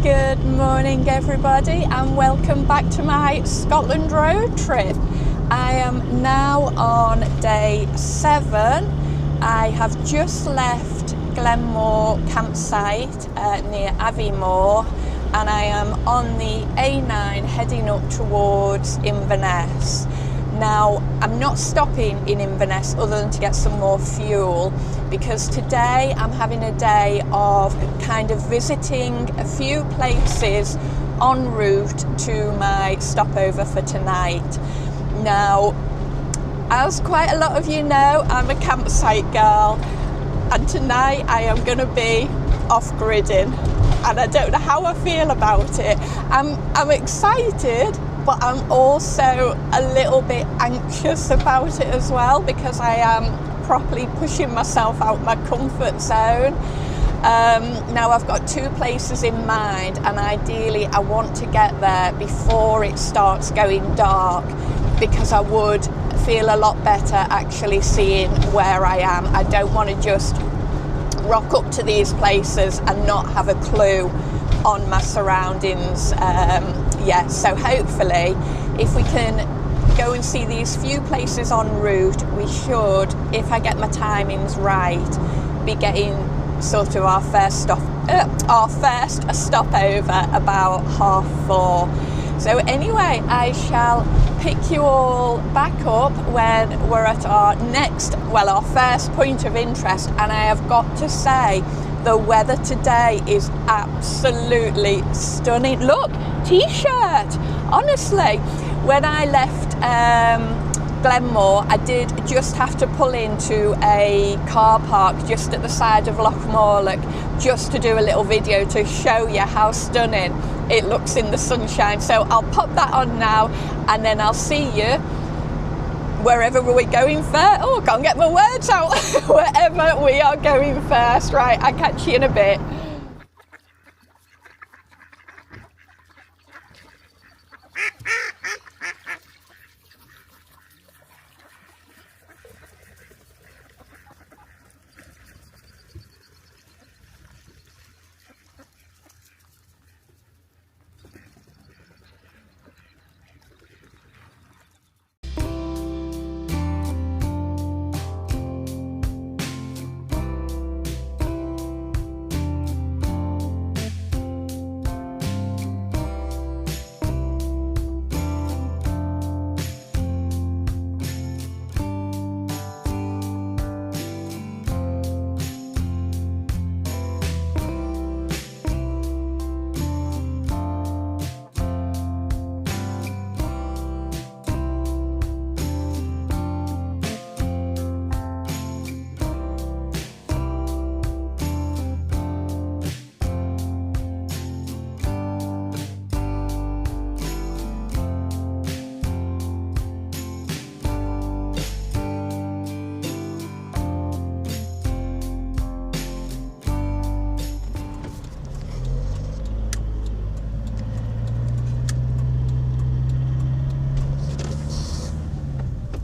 Good morning everybody and welcome back to my Scotland road trip. I am now on day 7. I have just left Glenmore campsite near Aviemore and I am on the A9 heading up towards Inverness. Now I'm not stopping in Inverness other than to get some more fuel, because today I'm having a day of kind of visiting a few places en route to my stopover for tonight. Now, as quite a lot of you know, I'm a campsite girl, and tonight I am going to be off-gridding, and I don't know how I feel about it. I'm excited, but I'm also a little bit anxious about it as well, because I am properly pushing myself out my comfort zone. Now I've got 2 places in mind, and ideally I want to get there before it starts going dark, because I would feel a lot better actually seeing where I am. I don't want to just rock up to these places and not have a clue on my surroundings. So hopefully if we can go and see these few places en route, we should, if I get my timings right, be getting sort of our first stopover about 4:30. So anyway, I shall pick you all back up when we're at our first point of interest. And I have got to say, the weather today is absolutely stunning. Look, t-shirt. Honestly, when I left Glenmore, I did just have to pull into a car park just at the side of Loch Morlock just to do a little video to show you how stunning it looks in the sunshine. So I'll pop that on now, and then I'll see you wherever we're going first. Oh, I can't get my words out. Wherever we are going first. Right, I'll catch you in a bit.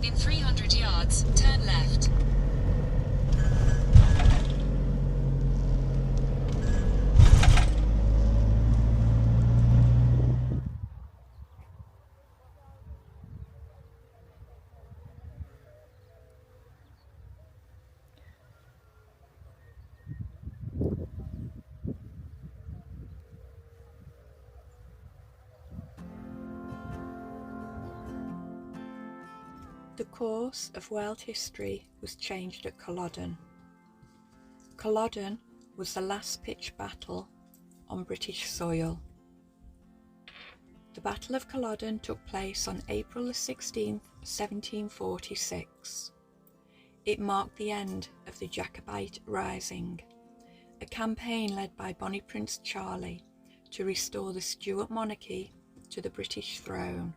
In 300 yards, turn left. The course of world history was changed at Culloden. Culloden was the last pitched battle on British soil. The Battle of Culloden took place on April the 16th, 1746. It marked the end of the Jacobite Rising, a campaign led by Bonnie Prince Charlie to restore the Stuart monarchy to the British throne.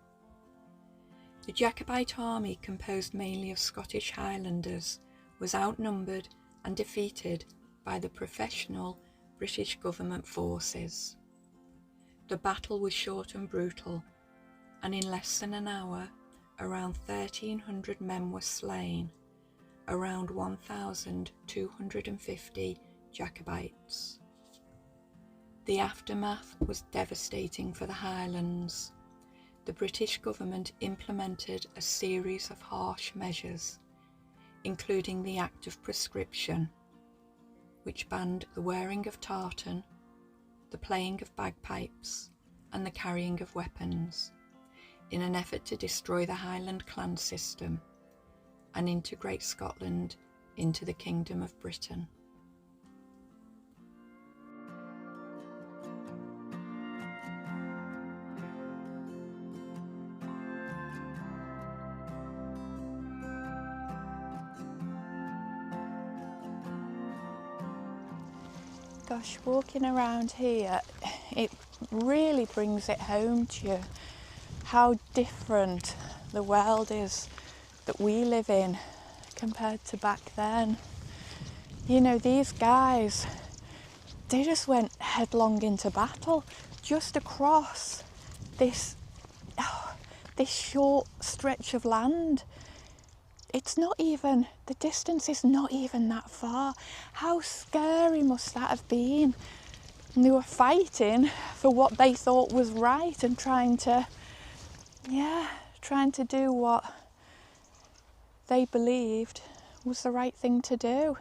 The Jacobite army, composed mainly of Scottish Highlanders, was outnumbered and defeated by the professional British government forces. The battle was short and brutal, and in less than an hour, around 1,300 men were slain, around 1,250 Jacobites. The aftermath was devastating for the Highlands. The British government implemented a series of harsh measures, including the Act of Prescription, which banned the wearing of tartan, the playing of bagpipes, and the carrying of weapons, in an effort to destroy the Highland clan system and integrate Scotland into the Kingdom of Britain. Gosh, walking around here, it really brings it home to you how different the world is that we live in compared to back then. You know, these guys, they just went headlong into battle just across this short stretch of land. It's not even, the distance is not even that far. How scary must that have been? And they were fighting for what they thought was right and trying to do what they believed was the right thing to do.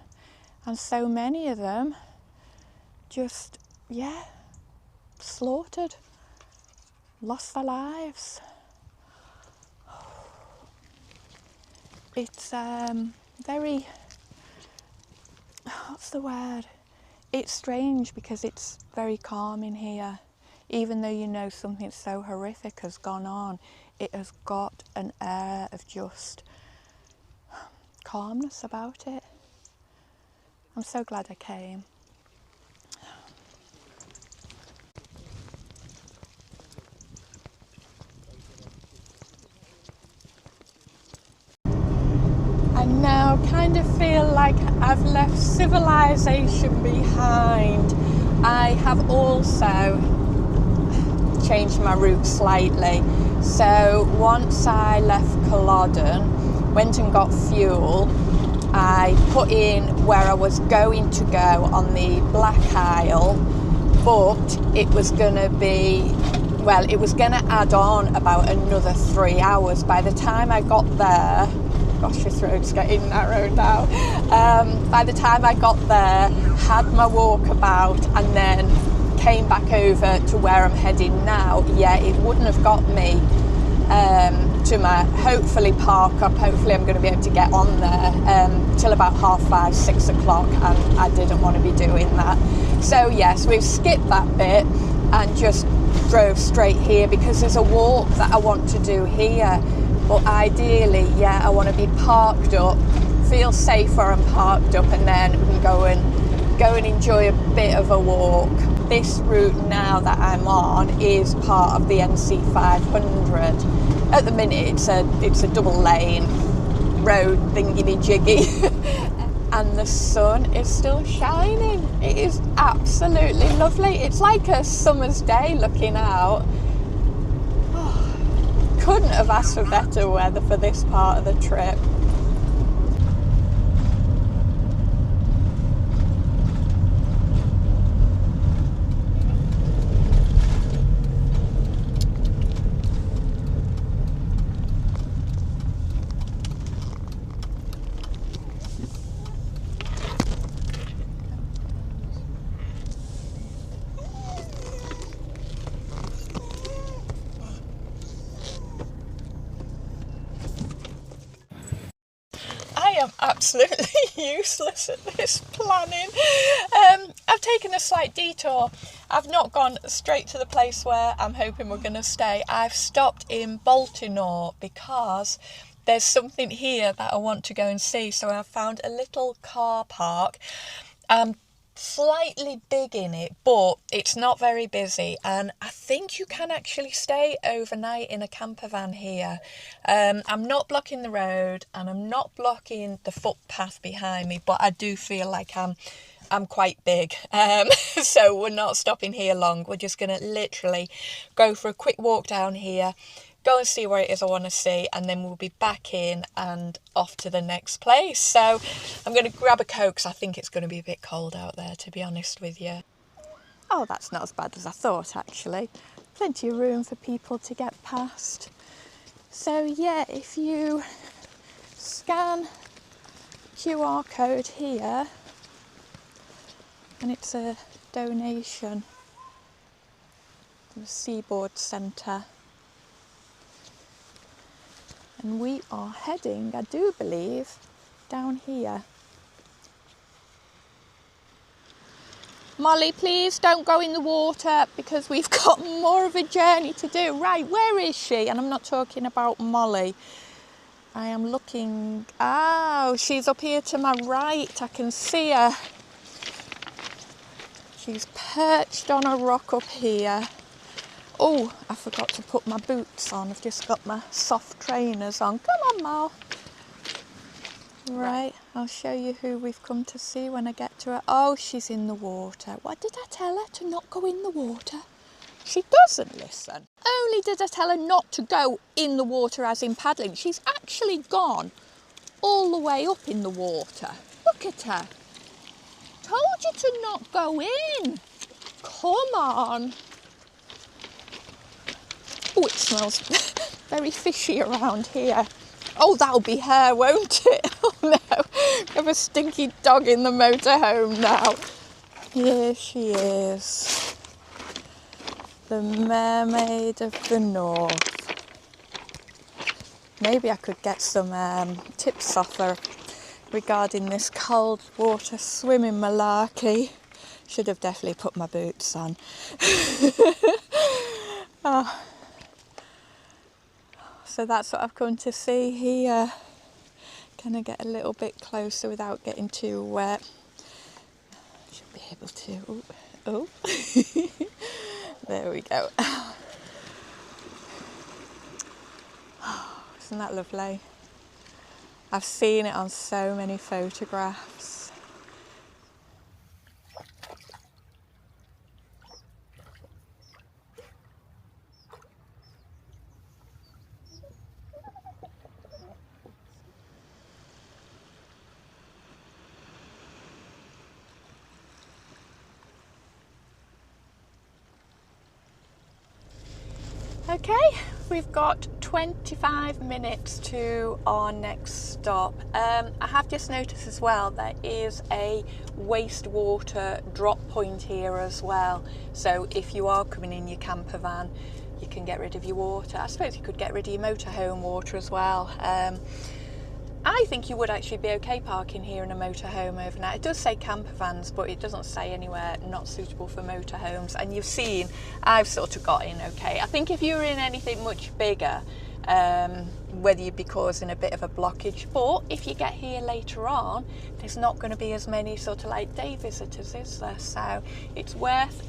And so many of them just, slaughtered, lost their lives. It's very, what's the word? It's strange because it's very calm in here. Even though you know something so horrific has gone on, it has got an air of just calmness about it. I'm so glad I came. I now kind of feel like I've left civilization behind. I have also changed my route slightly. So once I left Culloden, went and got fuel, I put in where I was going to go on the Black Isle, but it was going to be, well, it was going to add on about another 3 hours. By the time I got there, gosh, this road's getting narrow now. By the time I got there, had my walkabout and then came back over to where I'm heading now, it wouldn't have got me to my, hopefully, park up. Hopefully I'm going to be able to get on there till about 5:30, 6 o'clock, and I didn't want to be doing that. So yes, we've skipped that bit and just drove straight here because there's a walk that I want to do here. But ideally, I want to be parked up, feel safe where I'm parked up, and then we can go and enjoy a bit of a walk. This route now that I'm on is part of the NC 500. At the minute, it's a double lane road thingy-jiggy, and the sun is still shining. It is absolutely lovely. It's like a summer's day looking out. Couldn't have asked for better weather for this part of the trip. I'm absolutely useless at this planning. I've taken a slight detour. I've not gone straight to the place where I'm hoping we're going to stay. I've stopped in Baltimore because there's something here that I want to go and see. So I've found a little car park. Slightly big in it, but it's not very busy, and I think you can actually stay overnight in a camper van here. I'm not blocking the road and I'm not blocking the footpath behind me, but I do feel like I'm quite big, so we're not stopping here long. We're just gonna literally go for a quick walk down here, go and see where it is I want to see, and then we'll be back in and off to the next place. So I'm going to grab a Coke because I think it's going to be a bit cold out there, to be honest with you. Oh, that's not as bad as I thought actually. Plenty of room for people to get past. So yeah, if you scan QR code here, and it's a donation to the Seaboard Centre. And we are heading, I do believe, down here. Molly, please don't go in the water because we've got more of a journey to do. Right, where is she? And I'm not talking about Molly. I am looking. Oh, she's up here to my right. I can see her. She's perched on a rock up here. Oh, I forgot to put my boots on. I've just got my soft trainers on. Come on, Mal. Right, I'll show you who we've come to see when I get to her. Oh, she's in the water. What did I tell her? To not go in the water? She doesn't listen. Only did I tell her not to go in the water as in paddling. She's actually gone all the way up in the water. Look at her. Told you to not go in. Come on. Oh, it smells very fishy around here. Oh, that'll be her, won't it? Oh no, we have a stinky dog in the motorhome now. Here she is. The Mermaid of the North. Maybe I could get some tips off her regarding this cold water swimming malarkey. Should have definitely put my boots on. Oh. So that's what I've come to see here. Can I get a little bit closer without getting too wet? Should be able to. Oh. There we go. Oh, isn't that lovely? I've seen it on so many photographs. Okay, we've got 25 minutes to our next stop. I have just noticed as well there is a wastewater drop point here as well. So if you are coming in your camper van, you can get rid of your water. I suppose you could get rid of your motorhome water as well. I think you would actually be okay parking here in a motorhome overnight. It does say camper vans, but it doesn't say anywhere not suitable for motorhomes. And you've seen, I've sort of got in okay. I think if you were in anything much bigger, whether you'd be causing a bit of a blockage, but if you get here later on, there's not going to be as many sort of like day visitors, is there? So it's worth.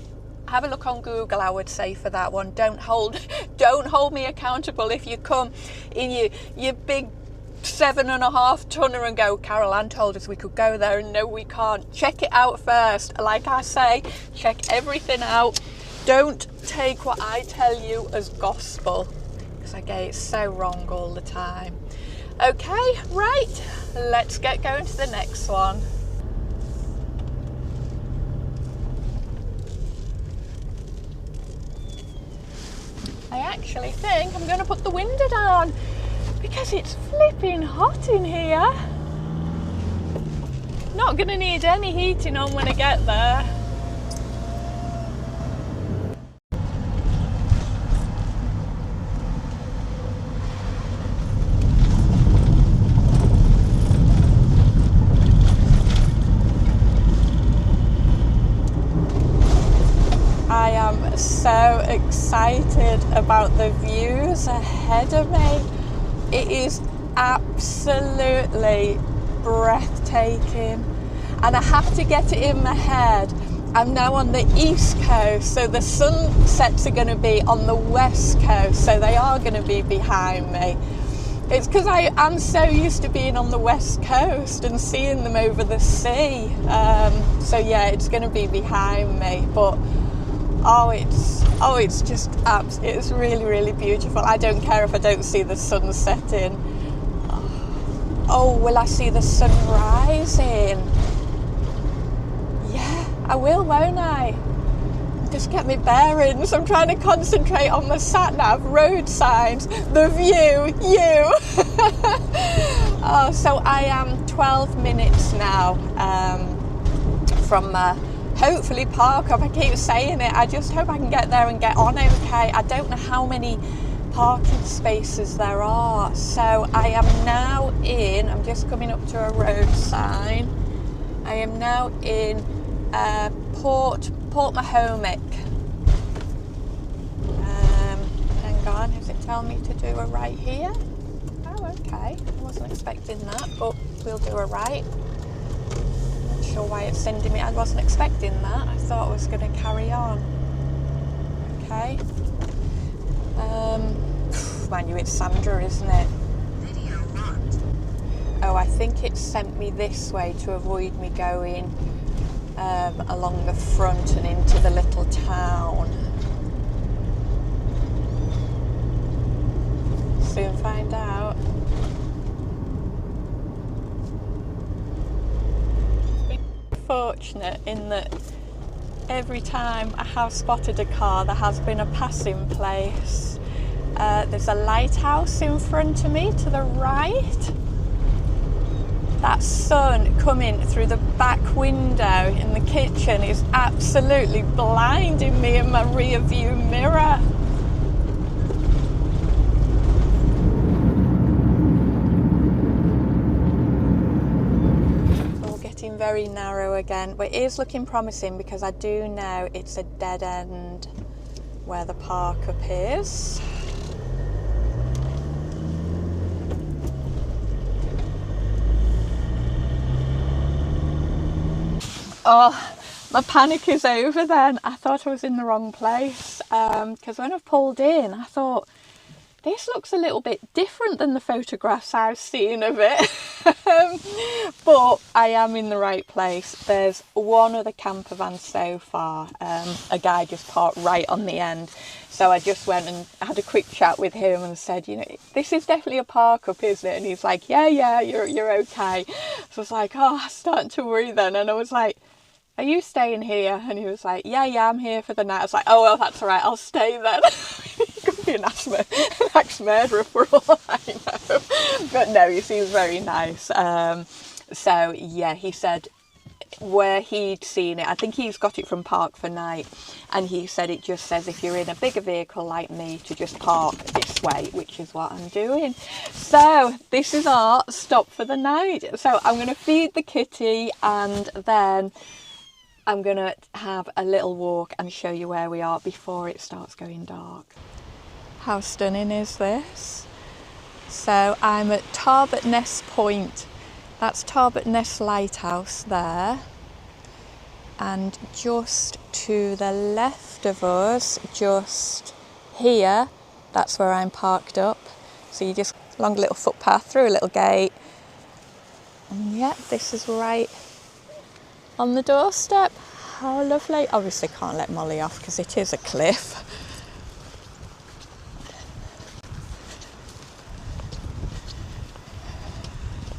Have a look on Google, I would say, for that one. Don't hold me accountable if you come in your big 7.5 tonner and go, Carol Ann told us we could go there, and no we can't. Check it out first. Like I say, check everything out. Don't take what I tell you as gospel, because I get it so wrong all the time. Okay, right, let's get going to the next one. I actually think I'm going to put the window down because it's flipping hot in here. Not going to need any heating on when I get there. I am so excited about the views ahead of me. It is absolutely breathtaking, and I have to get it in my head. I'm now on the east coast, so the sunsets are going to be on the west coast, so they are going to be behind me. It's because I am so used to being on the west coast and seeing them over the sea. So yeah, it's going to be behind me, but it's just it's really, really beautiful. I don't care if I don't see the sun setting. Oh, will I see the sun rising? Yeah, I will, won't I? Just get me bearings. I'm trying to concentrate on the sat nav, road signs, the view, you. Oh, so I am 12 minutes now from hopefully park up. I keep saying it. I just hope I can get there and get on okay. I don't know how many parking spaces there are. So I am now in, I'm just coming up to a road sign. I am now in Port Mahomet. Hang on, does it tell me to do a right here? Oh, okay. I wasn't expecting that, but we'll do a right. Not sure why it's sending me. I wasn't expecting that. I thought I was going to carry on. Okay. Mind you, it's Sandra, isn't it? Oh, I think it sent me this way to avoid me going along the front and into the little town. Soon find out. Fortunate in that every time I have spotted a car, there has been a passing place. There's a lighthouse in front of me to the right. That sun coming through the back window in the kitchen is absolutely blinding me in my rear view mirror. It's all getting very narrow again, but it is looking promising because I do know it's a dead end where the park up is. Oh, my panic is over then. I thought I was in the wrong place because when I pulled in, I thought, this looks a little bit different than the photographs I've seen of it. But I am in the right place. There's one other camper van so far. A guy just parked right on the end. So I just went and had a quick chat with him and said, you know, this is definitely a park up, isn't it? And he's like, yeah, you're okay. So I was like, oh, I'm starting to worry then. And I was like, are you staying here? And he was like, yeah, I'm here for the night. I was like, oh, well, that's all right. I'll stay then. He could be an axe murderer for all I know. But no, he seems very nice. So, yeah, he said where he'd seen it, I think he's got it from Park for Night, and he said it just says if you're in a bigger vehicle like me to just park this way, which is what I'm doing. So this is our stop for the night. So I'm going to feed the kitty and then I'm going to have a little walk and show you where we are before it starts going dark. How stunning is this? So I'm at Tarbat Ness Point. That's Tarbat Ness Lighthouse there. And just to the left of us, just here, that's where I'm parked up. So you just along a little footpath through a little gate. And yeah, this is right on the doorstep. How lovely. Obviously can't let Molly off because it is a cliff.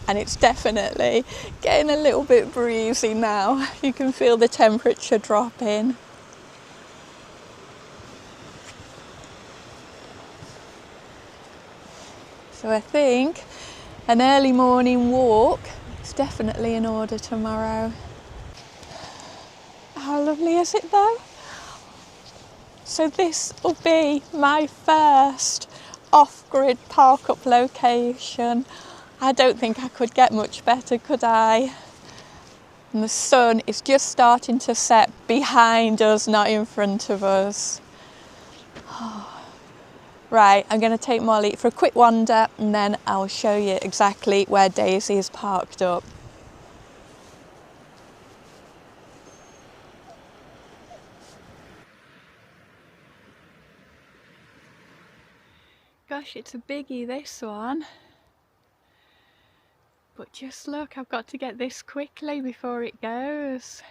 And it's definitely getting a little bit breezy now. You can feel the temperature dropping. So I think an early morning walk is definitely in order tomorrow. How lovely is it though? So this will be my first off-grid park-up location. I don't think I could get much better, could I? And the sun is just starting to set behind us, not in front of us. Right, I'm going to take Molly for a quick wander and then I'll show you exactly where Daisy is parked up. Gosh, it's a biggie, this one. But just look, I've got to get this quickly before it goes.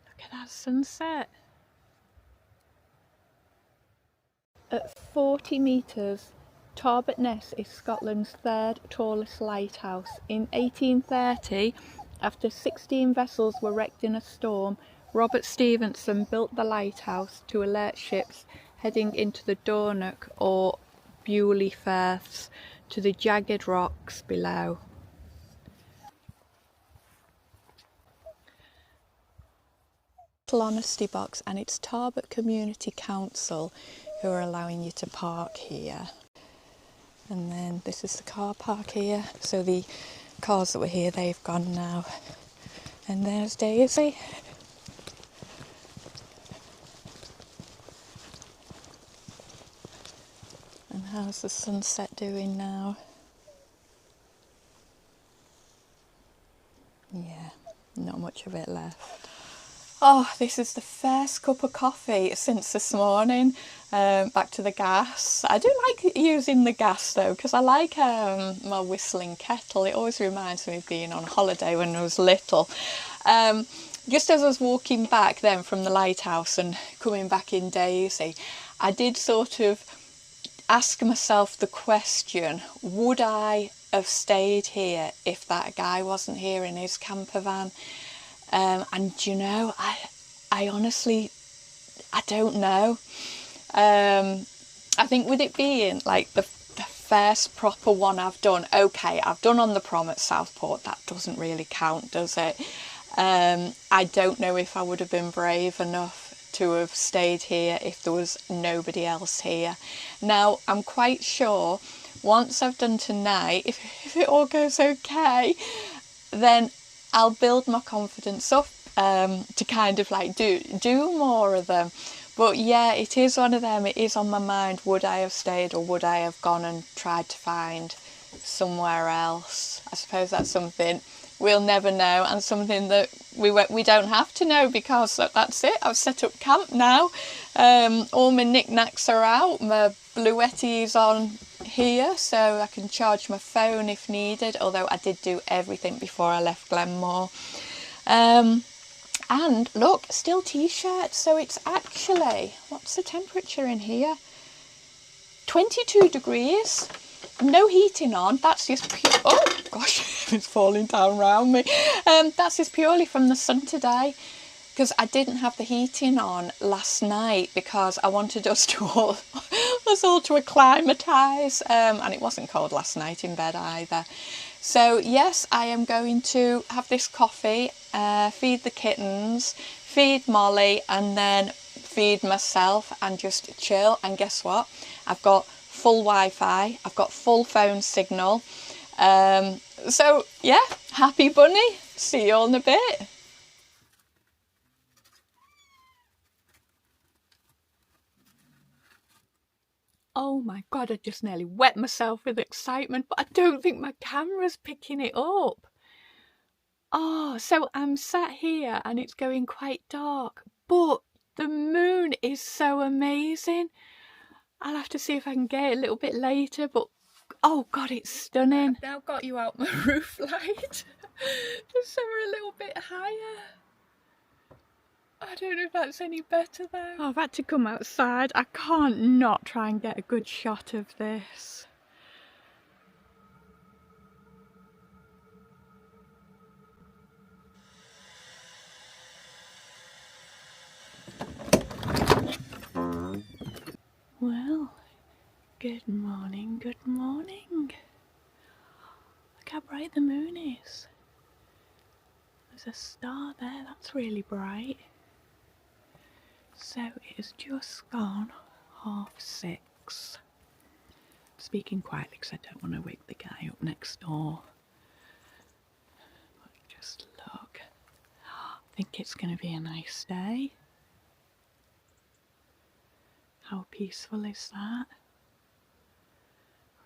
Look at that sunset. At 40 metres, Tarbat Ness is Scotland's third tallest lighthouse. In 1830, After 16 vessels were wrecked in a storm, Robert Stevenson built the lighthouse to alert ships heading into the Dornoch or Bewley Firths to the jagged rocks below. Honesty box, and it's Tarbat Community Council who are allowing you to park here. And then this is the car park here, so the cars that were here, they've gone now. And there's Daisy. And how's the sunset doing now? Yeah, not much of it left. Oh, this is the first cup of coffee since this morning. Back to the gas. I do like using the gas though, because I like my whistling kettle. It always reminds me of being on holiday when I was little. Just as I was walking back then from the lighthouse and coming back in Daisy, I did sort of ask myself the question, would I have stayed here if that guy wasn't here in his camper van? And you know, I honestly, I don't know. I think with it being like the first proper one I've done, okay, I've done on the prom at Southport, that doesn't really count, does it? I don't know if I would have been brave enough to have stayed here if there was nobody else here. Now, I'm quite sure once I've done tonight, if it all goes okay, then I'll build my confidence up to kind of like do more of them. But yeah, it is one of them. It is on my mind. Would I have stayed or would I have gone and tried to find somewhere else? I suppose that's something we'll never know, and something that we don't have to know, because that's it. I've set up camp now. All my knickknacks are out. My Bluetti's on here, so I can charge my phone if needed, although I did do everything before I left Glenmore. And look, still t-shirts, so it's actually, what's the temperature in here? 22 degrees, no heating on. That's just pure, oh gosh, it's falling down around me. That's just purely from the sun today, because I didn't have the heating on last night because I wanted us all to acclimatise, and it wasn't cold last night in bed either. So yes, I am going to have this coffee, feed the kittens, feed Molly, and then feed myself and just chill. And guess what? I've got full Wi-Fi, I've got full phone signal. So yeah, happy bunny. See you all in a bit. Oh my God, I just nearly wet myself with excitement, but I don't think my camera's picking it up. Oh, so I'm sat here and it's going quite dark, but the moon is so amazing. I'll have to see if I can get it a little bit later, but oh God, it's stunning. I've now got you out my roof light, just so we're a little bit higher. I don't know if that's any better though. Oh, I've had to come outside. I can't not try and get a good shot of this. Well, good morning, good morning. Look how bright the moon is. There's a star there, that's really bright. So it has just gone 6:30. Speaking quietly because I don't want to wake the guy up next door. But just look. I think it's going to be a nice day. How peaceful is that?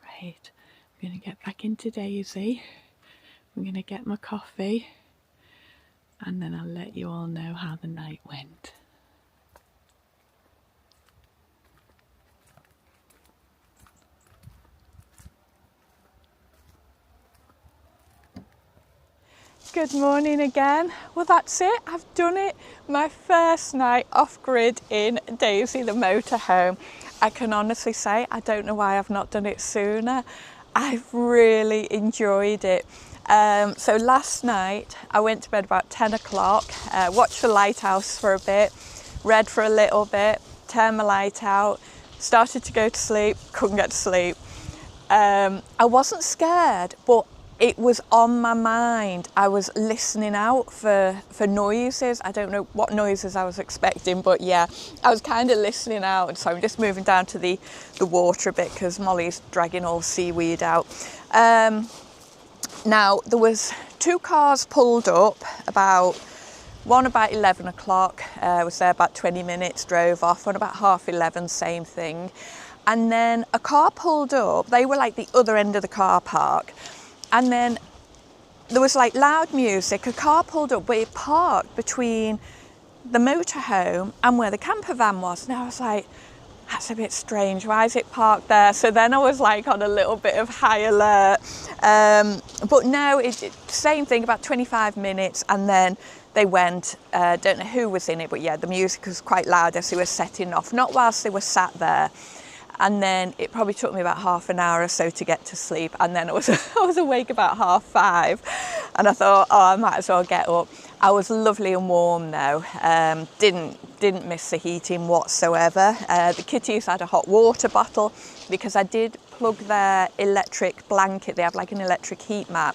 Right, I'm going to get back into Daisy. I'm going to get my coffee. And then I'll let you all know how the night went. Good morning again. Well, that's it. I've done it. My first night off-grid in Daisy the motorhome. I can honestly say I don't know why I've not done it sooner. I've really enjoyed it. So last night I went to bed about 10 o'clock, watched the lighthouse for a bit, read for a little bit, turned my light out, started to go to sleep, couldn't get to sleep. I wasn't scared, but it was on my mind. I was listening out for noises. I don't know what noises I was expecting, but yeah, I was kind of listening out. And so I'm just moving down to the water a bit because Molly's dragging all seaweed out. Now, there was 2 cars pulled up, one about 11 o'clock, was there about 20 minutes, drove off, one about 11:30, same thing. And then a car pulled up, they were like the other end of the car park. And then there was like loud music, a car pulled up, but it parked between the motorhome and where the camper van was. And I was like, that's a bit strange, why is it parked there? So then I was like on a little bit of high alert. But no, same thing, about 25 minutes, and then they went. Don't know who was in it, but yeah, the music was quite loud as they were setting off, not whilst they were sat there. And then it probably took me about half an hour or so to get to sleep. And then I was awake about 5:30, and I thought, oh, I might as well get up. I was lovely and warm though. Didn't miss the heating whatsoever. The kitties had a hot water bottle because I did plug their electric blanket. They have like an electric heat mat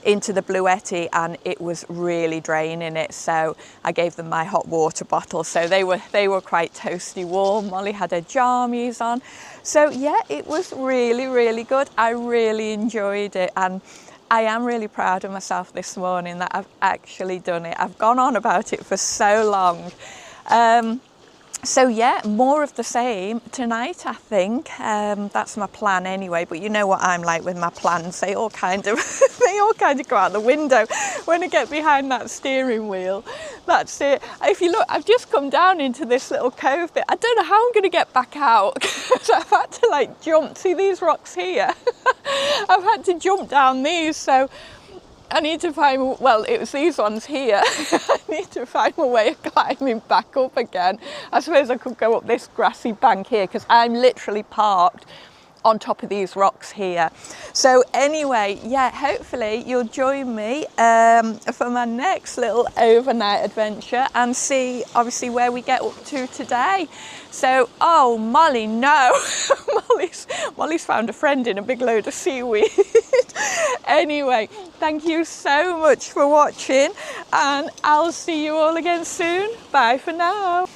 into the Bluetti, and it was really draining it, so I gave them my hot water bottle, so they were quite toasty warm. Molly had her jammies on, so yeah, it was really good. I really enjoyed it, and I am really proud of myself this morning that I've actually done it. I've gone on about it for so long. So yeah, more of the same tonight, I think. That's my plan anyway, but you know what I'm like with my plans. They all kind of go out the window when I get behind that steering wheel. That's it. If you look, I've just come down into this little cove bit. I don't know how I'm going to get back out because I've had to like jump. See these rocks here? I've had to jump down these, so I need to find, well, it was these ones here. I need to find a way of climbing back up again. I suppose I could go up this grassy bank here because I'm literally parked on top of these rocks here. So anyway, yeah, hopefully you'll join me for my next little overnight adventure and see obviously where we get up to today. So, oh, Molly, no. Molly's found a friend in a big load of seaweed. Anyway, thank you so much for watching, and I'll see you all again soon. Bye for now.